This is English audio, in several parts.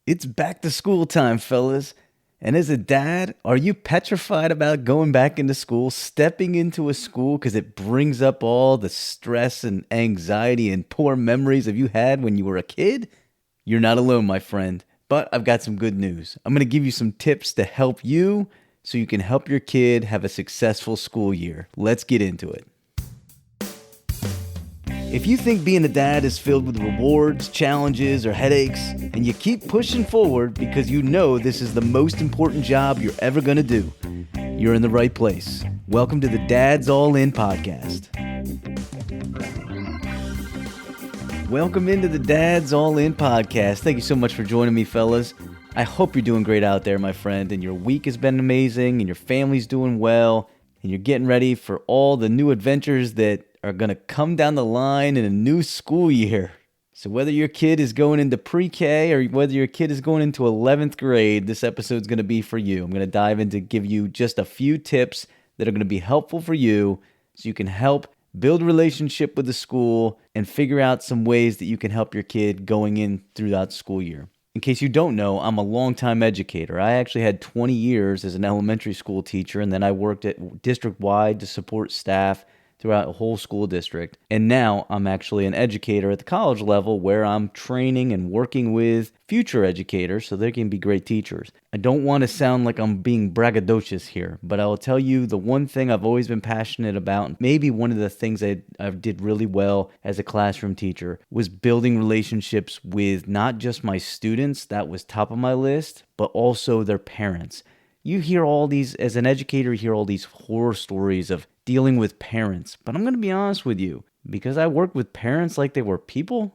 It's back to school time, fellas. And as a dad, are you petrified about going back into school, stepping into a school because it brings up all the stress and anxiety and poor memories of you had when you were a kid? You're not alone, my friend. But I've got some good news. I'm going to give you some tips to help you so you can help your kid have a successful school year. Let's get into it. If you think being a dad is filled with rewards, challenges, or headaches, and you keep pushing forward because you know this is the most important job you're ever going to do, you're in the right place. Welcome to the Dads All In podcast. Welcome into the Dads All In podcast. Thank you so much for joining me, fellas. I hope you're doing great out there, my friend, and your week has been amazing, and your family's doing well, and you're getting ready for all the new adventures that are going to come down the line in a new school year. So whether your kid is going into pre-K or whether your kid is going into 11th grade, this episode's going to be for you. I'm going to dive into give you just a few tips that are going to be helpful for you so you can help build a relationship with the school and figure out some ways that you can help your kid going in throughout the school year. In case you don't know, I'm a longtime educator. I actually had 20 years as an elementary school teacher, and then I worked at district-wide to support staff throughout a whole school district. And now I'm actually an educator at the college level where I'm training and working with future educators so they can be great teachers. I don't want to sound like I'm being braggadocious here, but I will tell you the one thing I've always been passionate about, maybe one of the things I did really well as a classroom teacher, was building relationships with not just my students, that was top of my list, but also their parents. You hear all these, as an educator, you hear all these horror stories of dealing with parents. But I'm going to be honest with you, because I work with parents like they were people,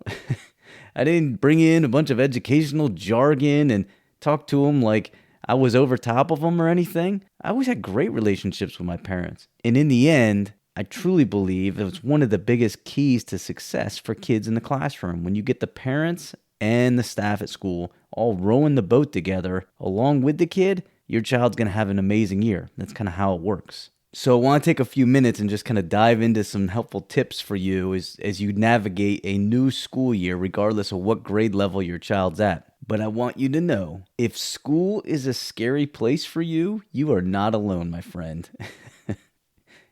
I didn't bring in a bunch of educational jargon and talk to them like I was over top of them or anything. I always had great relationships with my parents. And in the end, I truly believe it was one of the biggest keys to success for kids in the classroom. When you get the parents and the staff at school all rowing the boat together along with the kid, your child's going to have an amazing year. That's kind of how it works. So I want to take a few minutes and just kind of dive into some helpful tips for you as you navigate a new school year, regardless of what grade level your child's at. But I want you to know, if school is a scary place for you, you are not alone, my friend.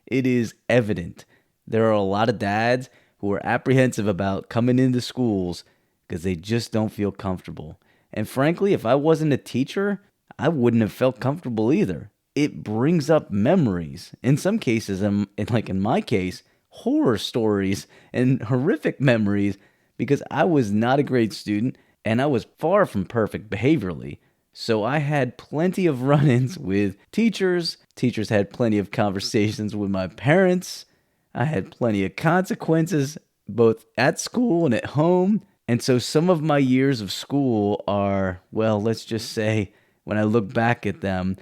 It is evident. There are a lot of dads who are apprehensive about coming into schools because they just don't feel comfortable. And frankly, if I wasn't a teacher, I wouldn't have felt comfortable either. It brings up memories. In some cases, like in my case, horror stories and horrific memories because I was not a great student and I was far from perfect behaviorally. So I had plenty of run-ins with teachers. Teachers had plenty of conversations with my parents. I had plenty of consequences both at school and at home. And so some of my years of school are, well, let's just say, when I look back at them,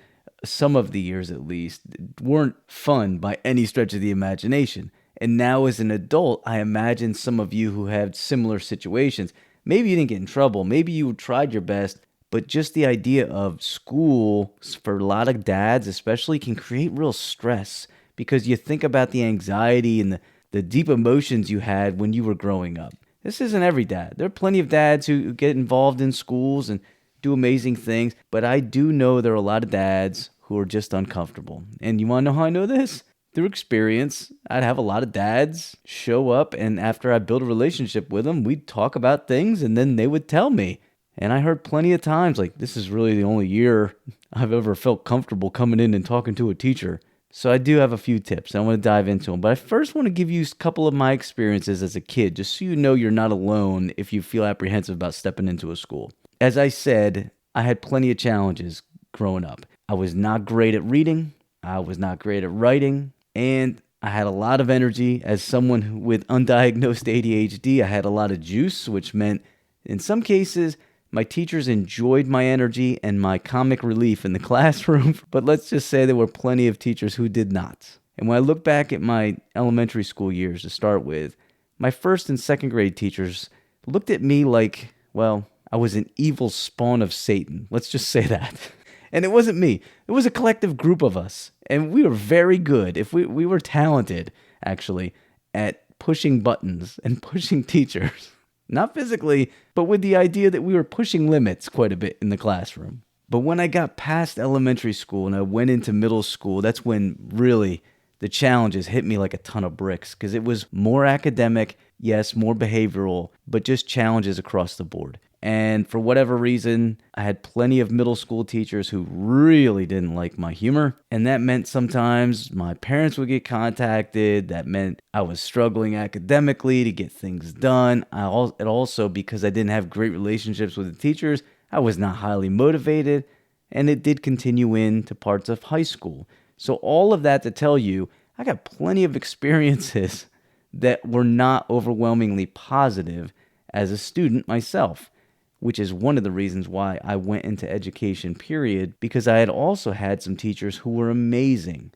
some of the years at least, weren't fun by any stretch of the imagination. And now as an adult, I imagine some of you who had similar situations. Maybe you didn't get in trouble. Maybe you tried your best. But just the idea of school, for a lot of dads especially, can create real stress because you think about the anxiety and the deep emotions you had when you were growing up. This isn't every dad. There are plenty of dads who get involved in schools and do amazing things, but I do know there are a lot of dads who are just uncomfortable. And you want to know how I know this? Through experience. I'd have a lot of dads show up, and after I build a relationship with them, we'd talk about things, and then they would tell me. And I heard plenty of times, like, this is really the only year I've ever felt comfortable coming in and talking to a teacher. So I do have a few tips. I want to dive into them. But I first want to give you a couple of my experiences as a kid, just so you know you're not alone if you feel apprehensive about stepping into a school. As I said, I had plenty of challenges growing up. I was not great at reading. I was not great at writing. And I had a lot of energy. As someone with undiagnosed ADHD, I had a lot of juice, which meant in some cases, my teachers enjoyed my energy and my comic relief in the classroom. But let's just say there were plenty of teachers who did not. And when I look back at my elementary school years to start with, my first and second grade teachers looked at me like, well, I was an evil spawn of Satan. Let's just say that. And it wasn't me. It was a collective group of us. And we were very good. If we were talented, actually, at pushing buttons and pushing teachers. Not physically, but with the idea that we were pushing limits quite a bit in the classroom. But when I got past elementary school and I went into middle school, that's when really the challenges hit me like a ton of bricks because it was more academic, yes, more behavioral, but just challenges across the board. And for whatever reason, I had plenty of middle school teachers who really didn't like my humor. And that meant sometimes my parents would get contacted. That meant I was struggling academically to get things done. And also, because I didn't have great relationships with the teachers, I was not highly motivated. And it did continue into parts of high school. So all of that to tell you, I got plenty of experiences that were not overwhelmingly positive as a student myself, which is one of the reasons why I went into education, period, because I had also had some teachers who were amazing,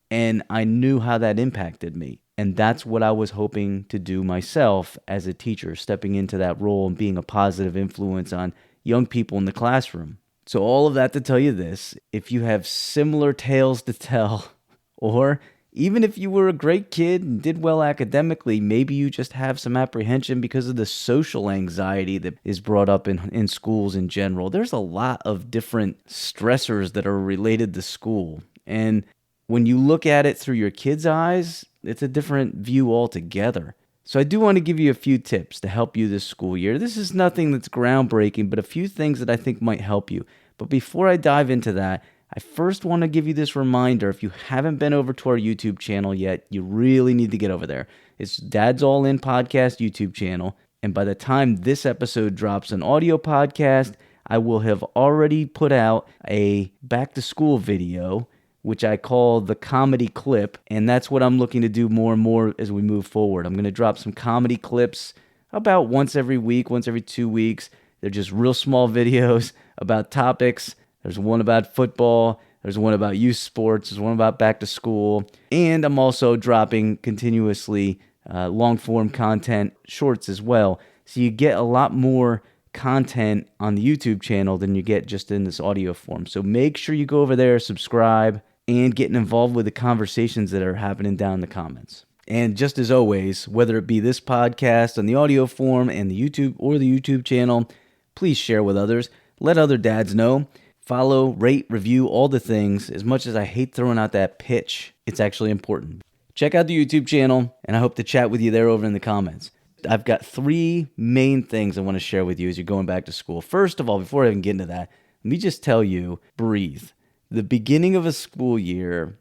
and I knew how that impacted me. And that's what I was hoping to do myself as a teacher, stepping into that role and being a positive influence on young people in the classroom. So all of that to tell you this, if you have similar tales to tell, or even if you were a great kid and did well academically, maybe you just have some apprehension because of the social anxiety that is brought up in schools in general. There's a lot of different stressors that are related to school. And when you look at it through your kid's eyes, it's a different view altogether. So I do want to give you a few tips to help you this school year. This is nothing that's groundbreaking, but a few things that I think might help you. But before I dive into that, I first want to give you this reminder. If you haven't been over to our YouTube channel yet, you really need to get over there. It's Dad's All In Podcast YouTube channel. And by the time this episode drops an audio podcast, I will have already put out a back to school video, which I call the comedy clip. And that's what I'm looking to do more and more as we move forward. I'm going to drop some comedy clips about once every week, once every 2 weeks. They're just real small videos about topics. There's one about football. There's one about youth sports. There's one about back to school. And I'm also dropping continuously long form content, shorts as well. So you get a lot more content on the YouTube channel than you get just in this audio form. So make sure you go over there, subscribe, and getting involved with the conversations that are happening down in the comments. And just as always, whether it be this podcast on the audio form and the YouTube or the YouTube channel, please share with others. Let other dads know. Follow, rate, review, all the things. As much as I hate throwing out that pitch, it's actually important. Check out the YouTube channel, and I hope to chat with you there over in the comments. I've got 3 main things I want to share with you as you're going back to school. First of all, before I even get into that, let me just tell you, breathe. The beginning of a school year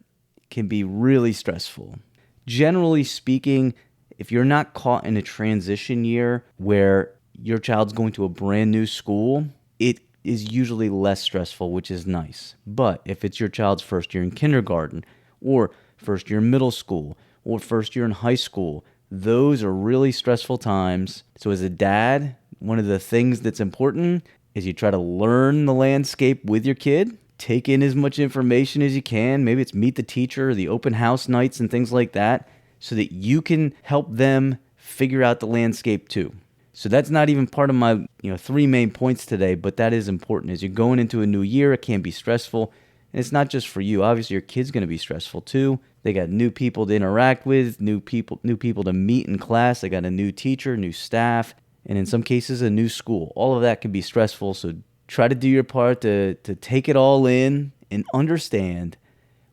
can be really stressful. Generally speaking, if you're not caught in a transition year where your child's going to a brand new school, it is usually less stressful, which is nice. But if it's your child's first year in kindergarten, or first year in middle school, or first year in high school, those are really stressful times. So as a dad, one of the things that's important is you try to learn the landscape with your kid. Take in as much information as you can. Maybe it's meet the teacher, the open house nights and things like that, so that you can help them figure out the landscape too. So that's not even part of my 3 main points today, but that is important. As you're going into a new year, it can be stressful. And it's not just for you. Obviously, your kid's going to be stressful too. They got new people to interact with, new people to meet in class. They got a new teacher, new staff, and in some cases, a new school. All of that can be stressful. So try to do your part to take it all in and understand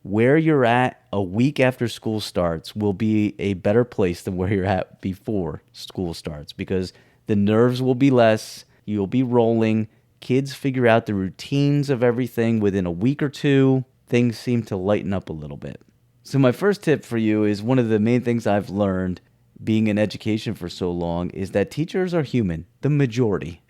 where you're at a week after school starts will be a better place than where you're at before school starts, because the nerves will be less. You'll be rolling. Kids figure out the routines of everything within a week or 2. Things seem to lighten up a little bit. So my first tip for you is one of the main things I've learned being in education for so long is that teachers are human. The majority.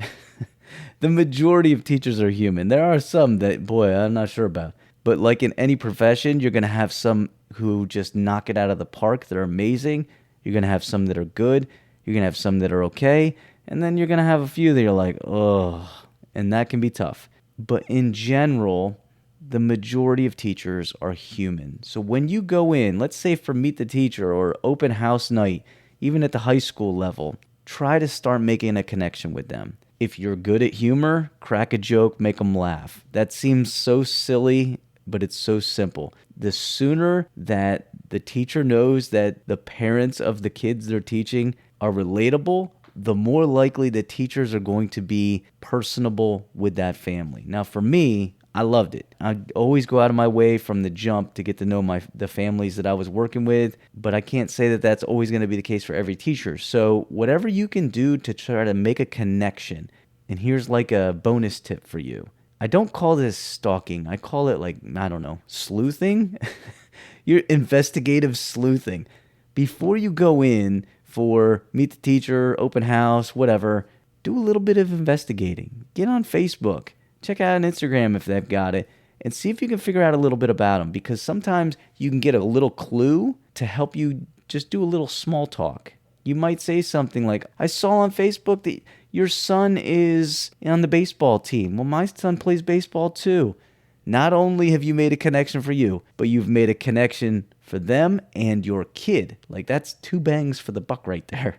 The majority of teachers are human. There are some that, boy, I'm not sure about. But like in any profession, you're going to have some who just knock it out of the park. They're amazing. You're going to have some that are good. You're going to have some that are okay. And then you're going to have a few that you're like, oh, and that can be tough. But in general, the majority of teachers are human. So when you go in, let's say for Meet the Teacher or open house night, even at the high school level, try to start making a connection with them. If you're good at humor, crack a joke, make them laugh. That seems so silly, but it's so simple. The sooner that the teacher knows that the parents of the kids they're teaching are relatable, the more likely the teachers are going to be personable with that family. Now, for me, I loved it. I always go out of my way from the jump to get to know the families that I was working with, but I can't say that that's always going to be the case for every teacher. So whatever you can do to try to make a connection, and here's like a bonus tip for you. I don't call this stalking. I call it like, I don't know, sleuthing? You're investigative sleuthing. Before you go in for meet the teacher, open house, whatever, do a little bit of investigating. Get on Facebook. Check out on Instagram if they've got it, and see if you can figure out a little bit about them, because sometimes you can get a little clue to help you just do a little small talk. You might say something like, I saw on Facebook that your son is on the baseball team. Well, my son plays baseball too. Not only have you made a connection for you, but you've made a connection for them and your kid. Like, that's 2 bangs for the buck right there.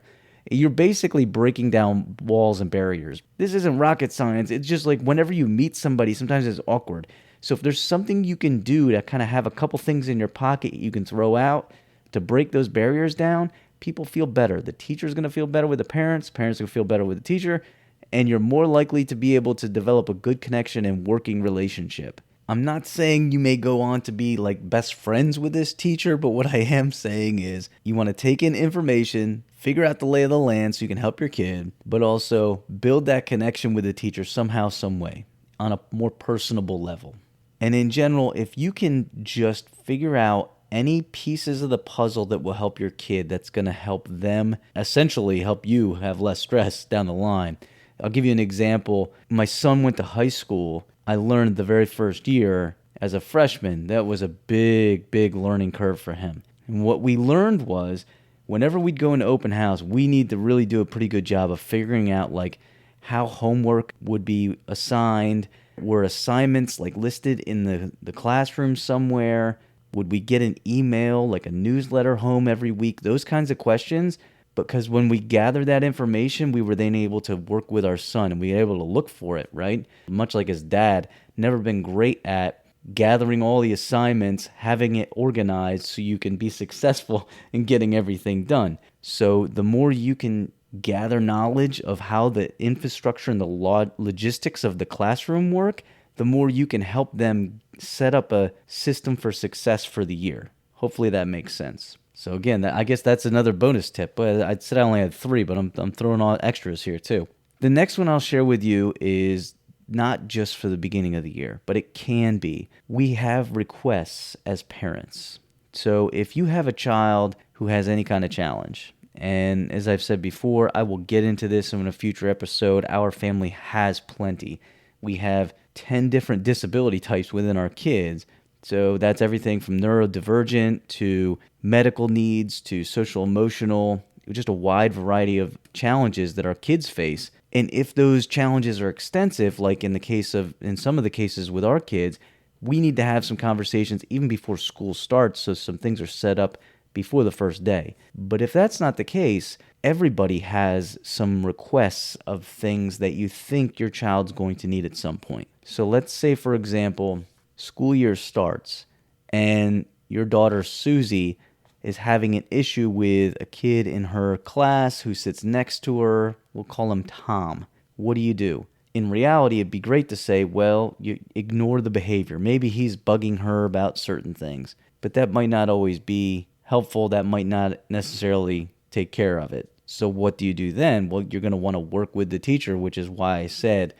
You're basically breaking down walls and barriers. This isn't rocket science. It's just like whenever you meet somebody, sometimes it's awkward. So if there's something you can do to kind of have a couple things in your pocket you can throw out to break those barriers down, people feel better. The teacher's going to feel better with the parents are going to feel better with the teacher, and you're more likely to be able to develop a good connection and working relationship. I'm not saying you may go on to be like best friends with this teacher, but what I am saying is you want to take in information, figure out the lay of the land so you can help your kid, but also build that connection with the teacher somehow, some way, on a more personable level. And in general, if you can just figure out any pieces of the puzzle that will help your kid, that's going to help them essentially help you have less stress down the line. I'll give you an example. My son went to high school. I learned the very first year as a freshman, that was a big, big learning curve for him. And what we learned was whenever we'd go into open house, we need to really do a pretty good job of figuring out like how homework would be assigned. Were assignments like listed in the classroom somewhere? Would we get an email, like a newsletter home every week? Those kinds of questions. Because when we gathered that information, we were then able to work with our son and we were able to look for it, right? Much like his dad, never been great at gathering all the assignments, having it organized so you can be successful in getting everything done. So the more you can gather knowledge of how the infrastructure and the logistics of the classroom work, the more you can help them set up a system for success for the year. Hopefully that makes sense. So again, I guess that's another bonus tip. But I said I only had 3, but I'm throwing on extras here too. The next one I'll share with you is not just for the beginning of the year, but it can be. We have requests as parents. So if you have a child who has any kind of challenge, and as I've said before, I will get into this in a future episode, our family has plenty. We have 10 different disability types within our kids. So that's everything from neurodivergent to medical needs to social emotional, just a wide variety of challenges that our kids face. And if those challenges are extensive, like in some of the cases with our kids, we need to have some conversations even before school starts so some things are set up before the first day. But if that's not the case, everybody has some requests of things that you think your child's going to need at some point. So let's say, for example, school year starts and your daughter Susie is having an issue with a kid in her class who sits next to her. We'll call him Tom. What do you do? In reality, it'd be great to say, well, you ignore the behavior. Maybe he's bugging her about certain things, but that might not always be helpful. That might not necessarily take care of it. So what do you do then? Well, you're going to want to work with the teacher, which is why I said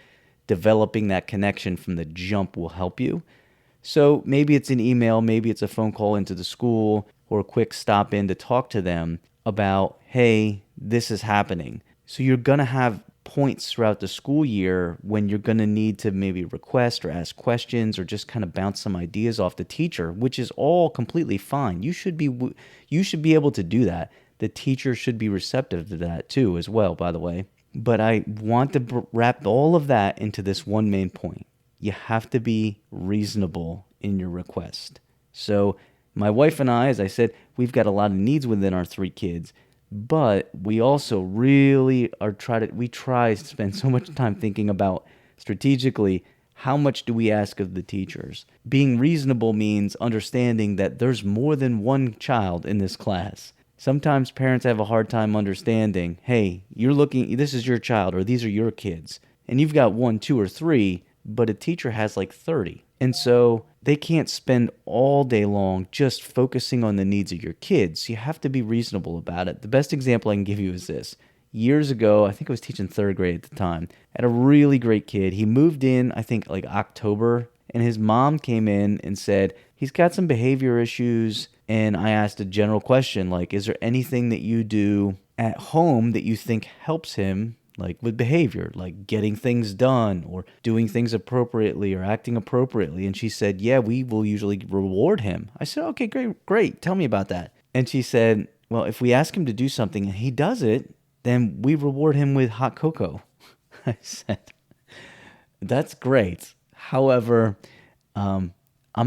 developing that connection from the jump will help you. So maybe it's an email, maybe it's a phone call into the school or a quick stop in to talk to them about, hey, this is happening. So you're going to have points throughout the school year when you're going to need to maybe request or ask questions or just kind of bounce some ideas off the teacher, which is all completely fine. You should be able to do that. The teacher should be receptive to that too as well, by the way. But I want to wrap all of that into this one main point. You have to be reasonable in your request. So my wife and I, as I said, we've got a lot of needs within our 3 kids, but we also really try to spend so much time thinking about strategically how much do we ask of the teachers. Being reasonable means understanding that there's more than one child in this class. Sometimes parents have a hard time understanding, hey, this is your child or these are your kids. And you've got 1, 2, or 3, but a teacher has like 30. And so they can't spend all day long just focusing on the needs of your kids. You have to be reasonable about it. The best example I can give you is this. Years ago, I think I was teaching 3rd grade at the time, I had a really great kid. He moved in, I think like October, and his mom came in and said, he's got some behavior issues. And I asked a general question, like, is there anything that you do at home that you think helps him, like with behavior, like getting things done or doing things appropriately or acting appropriately? And she said, yeah, we will usually reward him. I said, okay, great. Tell me about that. And she said, well, if we ask him to do something and he does it, then we reward him with hot cocoa. I said, that's great. However, I'm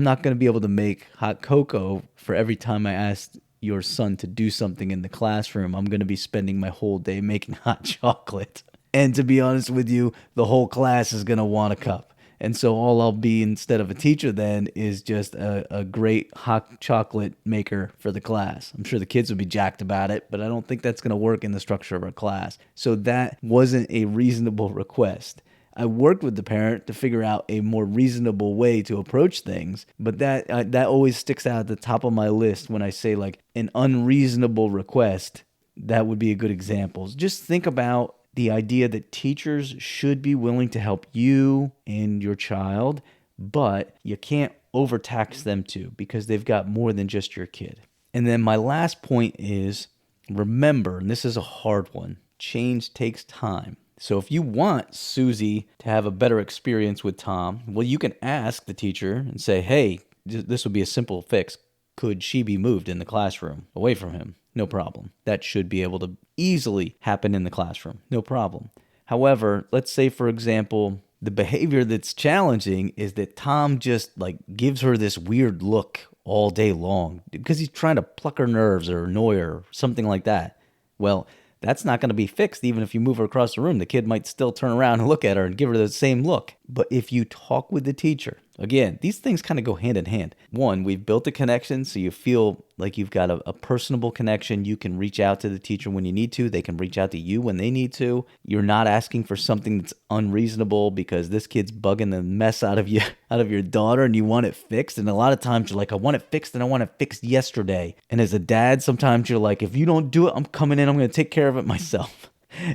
not going to be able to make hot cocoa for every time I ask your son to do something in the classroom. I'm going to be spending my whole day making hot chocolate. And to be honest with you, the whole class is going to want a cup. And so all I'll be instead of a teacher then is just a great hot chocolate maker for the class. I'm sure the kids would be jacked about it, but I don't think that's going to work in the structure of our class. So that wasn't a reasonable request. I worked with the parent to figure out a more reasonable way to approach things, but that always sticks out at the top of my list when I say like an unreasonable request. That would be a good example. Just think about the idea that teachers should be willing to help you and your child, but you can't overtax them too because they've got more than just your kid. And then my last point is remember, and this is a hard one, change takes time. So if you want Susie to have a better experience with Tom, well, you can ask the teacher and say, hey, this would be a simple fix. Could she be moved in the classroom away from him? No problem. That should be able to easily happen in the classroom. No problem. However, let's say, for example, the behavior that's challenging is that Tom just like gives her this weird look all day long because he's trying to pluck her nerves or annoy her or something like that. Well, that's not going to be fixed even if you move her across the room. The kid might still turn around and look at her and give her the same look. But if you talk with the teacher, again, these things kind of go hand in hand. One, we've built a connection so you feel like you've got a personable connection. You can reach out to the teacher when you need to. They can reach out to you when they need to. You're not asking for something that's unreasonable because this kid's bugging the mess out of you, out of your daughter, and you want it fixed. And a lot of times you're like, I want it fixed and I want it fixed yesterday. And as a dad, sometimes you're like, if you don't do it, I'm coming in. I'm going to take care of it myself.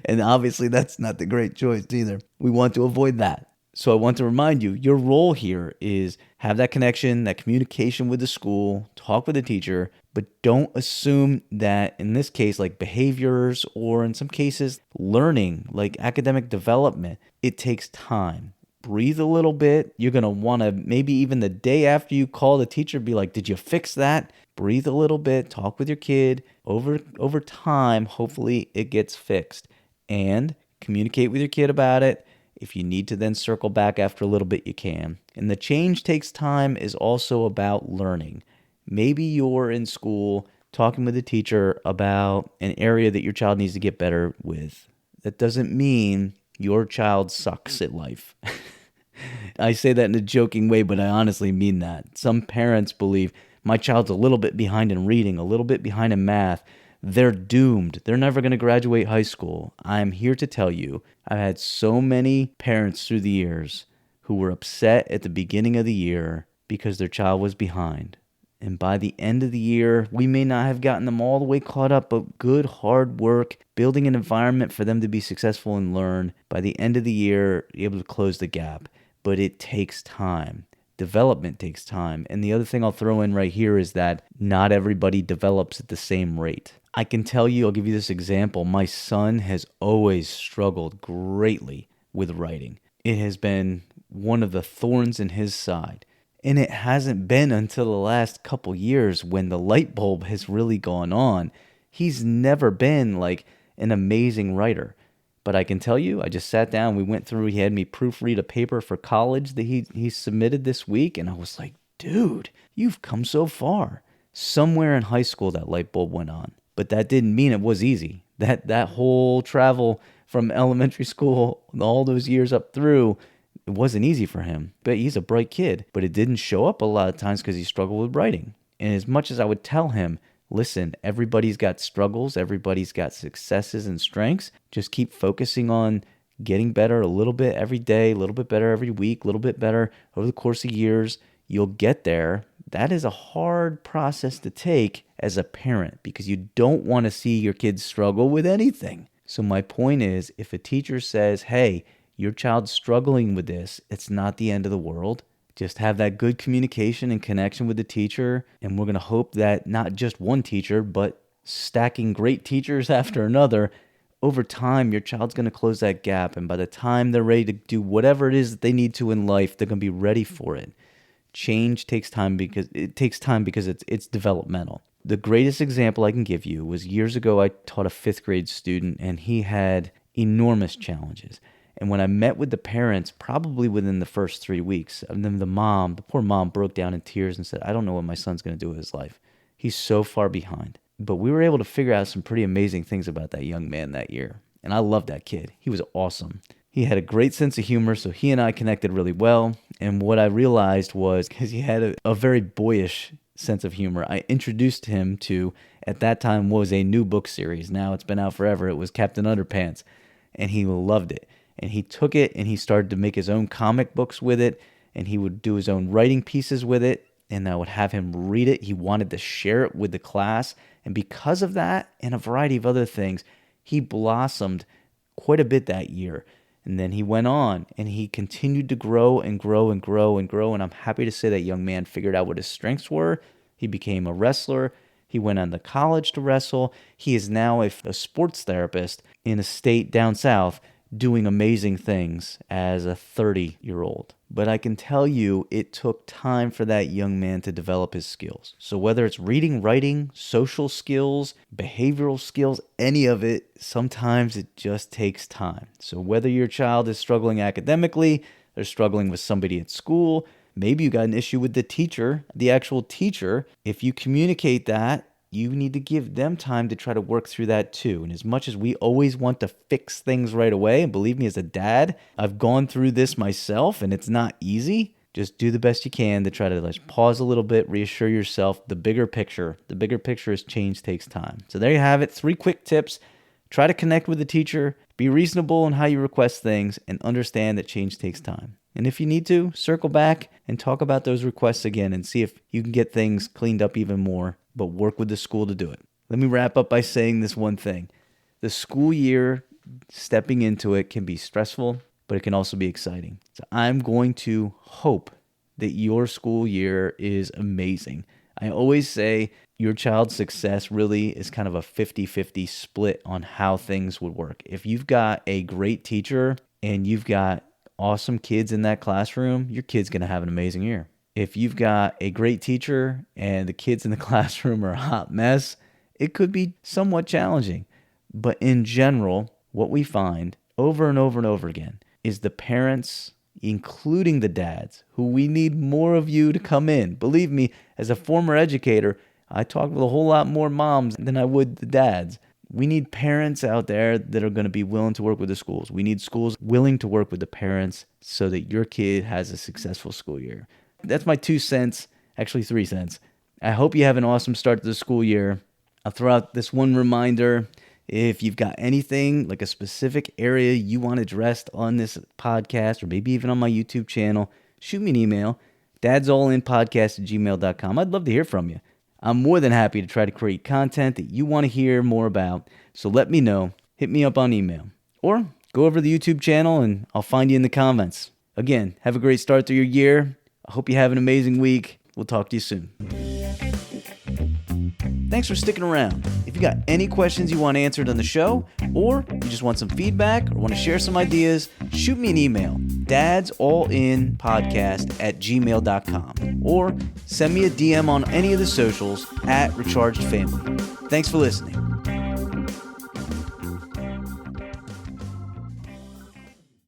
And obviously that's not the great choice either. We want to avoid that. So I want to remind you, your role here is have that connection, that communication with the school, talk with the teacher, but don't assume that in this case, like behaviors or in some cases, learning, like academic development, it takes time. Breathe a little bit. You're going to want to maybe even the day after you call the teacher, be like, did you fix that? Breathe a little bit, talk with your kid. Over time, hopefully it gets fixed. And communicate with your kid about it. If you need to then circle back after a little bit, you can. And the change takes time is also about learning. Maybe you're in school talking with a teacher about an area that your child needs to get better with. That doesn't mean your child sucks at life. I say that in a joking way, but I honestly mean that. Some parents believe my child's a little bit behind in reading, a little bit behind in math. They're doomed. They're never going to graduate high school. I'm here to tell you, I've had so many parents through the years who were upset at the beginning of the year because their child was behind. And by the end of the year, we may not have gotten them all the way caught up, but good hard work, building an environment for them to be successful and learn. By the end of the year, you're able to close the gap. But it takes time. Development takes time. And the other thing I'll throw in right here is that not everybody develops at the same rate. I can tell you, I'll give you this example. My son has always struggled greatly with writing. It has been one of the thorns in his side. And it hasn't been until the last couple years when the light bulb has really gone on. He's never been like an amazing writer. But I can tell you, I just sat down, we went through, he had me proofread a paper for college that he submitted this week. And I was like, dude, you've come so far. Somewhere in high school, that light bulb went on. But that didn't mean it was easy. That whole travel from elementary school, all those years up through, it wasn't easy for him. But he's a bright kid. But it didn't show up a lot of times because he struggled with writing. And as much as I would tell him, listen, everybody's got struggles, everybody's got successes and strengths. Just keep focusing on getting better a little bit every day, a little bit better every week, a little bit better over the course of years. You'll get there. That is a hard process to take as a parent because you don't want to see your kids struggle with anything. So my point is, if a teacher says, hey, your child's struggling with this, it's not the end of the world. Just have that good communication and connection with the teacher. And we're going to hope that not just one teacher, but stacking great teachers after another, over time, your child's going to close that gap. And by the time they're ready to do whatever it is that they need to in life, they're going to be ready for it. Change takes time because it's developmental. The greatest example I can give you was years ago, I taught a 5th grade student and he had enormous challenges. And when I met with the parents, probably within the first 3 weeks, and then the poor mom broke down in tears and said, I don't know what my son's going to do with his life. He's so far behind. But we were able to figure out some pretty amazing things about that young man that year. And I loved that kid. He was awesome. He had a great sense of humor, so he and I connected really well. And what I realized was, because he had a very boyish sense of humor, I introduced him to, at that time, was a new book series. Now it's been out forever. It was Captain Underpants. And he loved it. And he took it and he started to make his own comic books with it. And he would do his own writing pieces with it. And I would have him read it. He wanted to share it with the class. And because of that and a variety of other things, he blossomed quite a bit that year. And then he went on and he continued to grow and grow and grow and grow. And I'm happy to say that young man figured out what his strengths were. He became a wrestler. He went on to college to wrestle. He is now a sports therapist in a state down south doing amazing things as a 30-year-old. But I can tell you it took time for that young man to develop his skills. So whether it's reading, writing, social skills, behavioral skills, any of it, sometimes it just takes time. So whether your child is struggling academically, they're struggling with somebody at school, maybe you got an issue with the teacher, the actual teacher, if you communicate that, you need to give them time to try to work through that too. And as much as we always want to fix things right away, and believe me, as a dad, I've gone through this myself and it's not easy. Just do the best you can to try to pause a little bit, reassure yourself the bigger picture. The bigger picture is change takes time. So there you have it. 3 quick tips. Try to connect with the teacher, be reasonable in how you request things, and understand that change takes time. And if you need to, circle back and talk about those requests again and see if you can get things cleaned up even more, but work with the school to do it. Let me wrap up by saying this one thing. The school year, stepping into it can be stressful, but it can also be exciting. So I'm going to hope that your school year is amazing. I always say your child's success really is kind of a 50-50 split on how things would work. If you've got a great teacher and you've got awesome kids in that classroom, your kid's going to have an amazing year. If you've got a great teacher and the kids in the classroom are a hot mess, it could be somewhat challenging. But in general, what we find over and over and over again is the parents, including the dads, who we need more of you to come in. Believe me, as a former educator, I talk with a whole lot more moms than I would the dads. We need parents out there that are going to be willing to work with the schools. We need schools willing to work with the parents so that your kid has a successful school year. That's my 2 cents, actually 3 cents. I hope you have an awesome start to the school year. I'll throw out this one reminder. If you've got anything, like a specific area you want addressed on this podcast or maybe even on my YouTube channel, shoot me an email, dadsallinpodcast@gmail.com. I'd love to hear from you. I'm more than happy to try to create content that you want to hear more about. So let me know. Hit me up on email. Or go over to the YouTube channel and I'll find you in the comments. Again, have a great start to your year. I hope you have an amazing week. We'll talk to you soon. Thanks for sticking around. If you got any questions you want answered on the show, or you just want some feedback or want to share some ideas, shoot me an email, dadsallinpodcast@gmail.com, or send me a DM on any of the socials @rechargedfamily. Thanks for listening.